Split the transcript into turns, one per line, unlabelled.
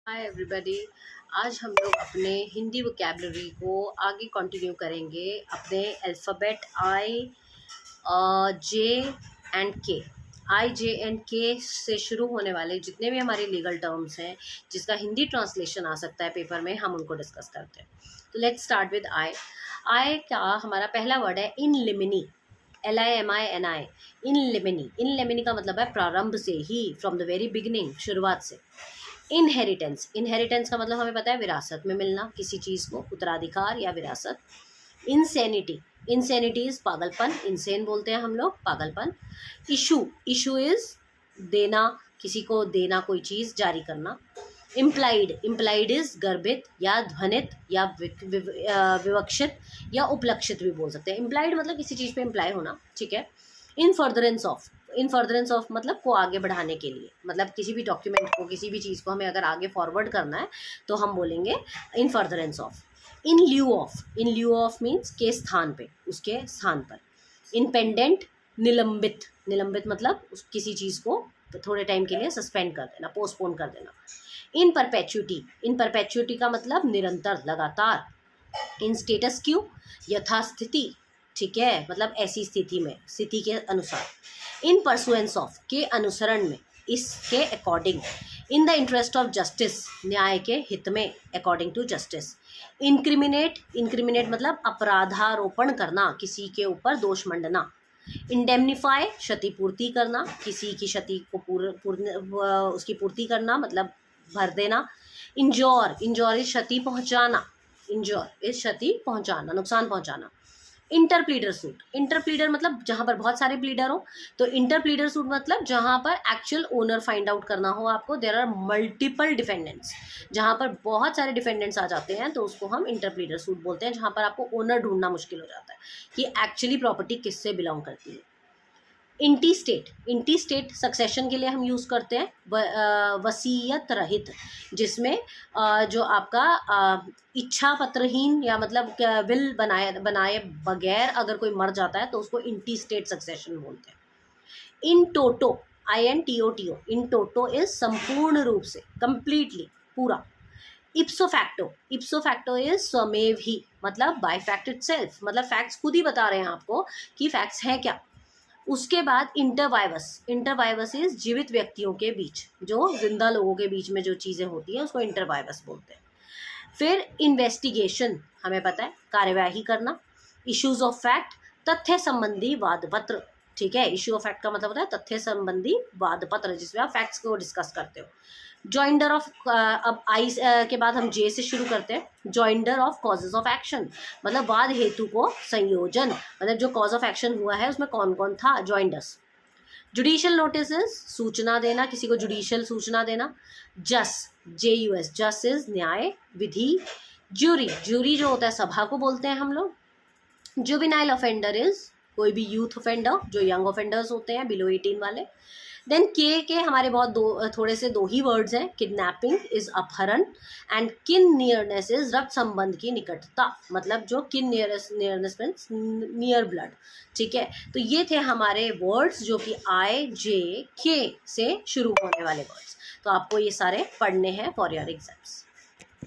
Hi everybody. आज हम लोग अपने हिंदी वोकैबुलरी को आगे कंटिन्यू करेंगे अपने अल्फ़ाबेट आई जे एंड के। आई जे एंड के से शुरू होने वाले जितने भी हमारे लीगल टर्म्स हैं जिसका हिंदी ट्रांसलेशन आ सकता है पेपर में, हम उनको डिस्कस करते हैं। तो लेट्स स्टार्ट विद आई। आई का हमारा पहला वर्ड है इन लिमिनी, LIMINI, इन लिमिनी। इन लिमिनी का मतलब है प्रारंभ से ही, फ्रॉम द वेरी बिगिनिंग, शुरुआत से। इनहेरिटेंस, इनहेरिटेंस का मतलब हमें पता है विरासत में मिलना किसी चीज़ को, उत्तराधिकार या विरासत। इंसेनिटी, इंसेनिटी इज पागलपन, इंसेन बोलते हैं हम लोग, पागलपन। इशू, इशू इज देना, किसी को देना, कोई चीज़ जारी करना। इम्प्लाइड, इम्प्लाइड इज गर्भित या ध्वनित या विवक्षित या उपलक्षित भी बोल सकते हैं। इम्प्लाइड मतलब किसी चीज़ पे इम्प्लाई होना, ठीक है। इन furtherance of, in furtherance of मतलब को आगे बढ़ाने के लिए, मतलब किसी भी डॉक्यूमेंट को, किसी भी चीज़ को हमें अगर आगे फॉरवर्ड करना है तो हम बोलेंगे इन furtherance of. In lieu of, in lieu of means के स्थान पे, उसके स्थान पर। इनपेंडेंट, निलंबित, निलंबित मतलब किसी चीज़ को थोड़े टाइम के लिए सस्पेंड कर देना, पोस्टपोन कर देना। इन परपेचुटी, इन परपेचुटी का मतलब निरंतर, लगातार। इन स्टेटस क्यू, यथास्थिति, ठीक है, मतलब ऐसी स्थिति में, स्थिति के अनुसार। इन परसुएंस ऑफ, के अनुसरण में, इसके according. In the interest of justice, न्याय के हित में, according to justice. Incriminate, incriminate मतलब अपराधारोपण करना, किसी के ऊपर दोष मंडना। इंडेमनीफाई, क्षतिपूर्ति करना, किसी की क्षति को उसकी पूर्ति करना, मतलब भर देना। इंजोर, इंजोर इज क्षति पहुंचाना, इंजोर इज क्षति पहुंचाना, नुकसान पहुंचाना। इंटरप्लीडर सूट, इंटरप्लीडर मतलब जहाँ पर बहुत सारे प्लीडर हो, तो इंटरप्लीडर सूट मतलब जहाँ पर एक्चुअल ओनर फाइंड आउट करना हो आपको। देयर आर मल्टीपल डिफेंडेंट्स, जहाँ पर बहुत सारे डिफेंडेंट्स आ जाते हैं तो उसको हम इंटरप्लीडर सूट बोलते हैं, जहाँ पर आपको ओनर ढूंढना मुश्किल हो जाता है कि एक्चुअली प्रॉपर्टी किससे बिलोंग करती है। इंटी स्टेट, इंटी स्टेट सक्सेशन के लिए हम यूज़ करते हैं वसीयत रहित, जिसमें जो आपका इच्छा पत्रहीन या मतलब विल बनाए बगैर अगर कोई मर जाता है तो उसको इंटी स्टेट सक्सेशन बोलते हैं। इन टोटो, INTOTO, इन टोटो इज संपूर्ण रूप से, कंप्लीटली, पूरा। Ipso facto, ipso facto is स्वमेव ही, मतलब बाय फैक्ट इटसेल्फ, मतलब फैक्ट्स खुद ही बता रहे हैं आपको कि फैक्ट्स हैं क्या। उसके बाद इंटरवाइवस, इंटरवाइवस इज जीवित व्यक्तियों के बीच, जो जिंदा लोगों के बीच में जो चीज़ें होती हैं उसको इंटरवाइवस बोलते हैं। फिर इन्वेस्टिगेशन, हमें पता है कार्यवाही करना। इश्यूज ऑफ फैक्ट, तथ्य संबंधी वाद पत्र, ठीक है। इश्यू ऑफ फैक्ट का मतलब होता है तथ्य संबंधी वाद पत्र, जिसमें आप फैक्ट्स को डिस्कस करते हो। जॉइंडर ऑफ, अब आई के बाद हम जे से शुरू करते हैं। Joinder of causes of action, मतलब वाद हेतु को संयोजन, मतलब जो कॉज ऑफ एक्शन हुआ है उसमें कौन कौन था, जॉइंडर्स। जुडिशियल नोटिस, सूचना देना, किसी को जुडिशियल सूचना देना। जस, JUS, जस इज न्याय, विधि। ज्यूरी, ज्यूरी जो होता है सभा को बोलते हैं हम लोग। जुवेनाइल ऑफेंडर इज कोई भी यूथ ऑफेंडर, जो यंग ऑफेंडर्स होते हैं, बिलो 18 वाले। देन के हमारे बहुत थोड़े से दो ही वर्ड्स हैं। किडनैपिंग इज अपहरण, एंड किन नियरनेस इज रक्त संबंध की निकटता, मतलब जो किन नियरनेस मीन्स नियर ब्लड, ठीक है। तो ये थे हमारे वर्ड्स जो कि IJK से शुरू होने वाले वर्ड्स। तो आपको ये सारे पढ़ने हैं फॉर योर एग्जाम्स।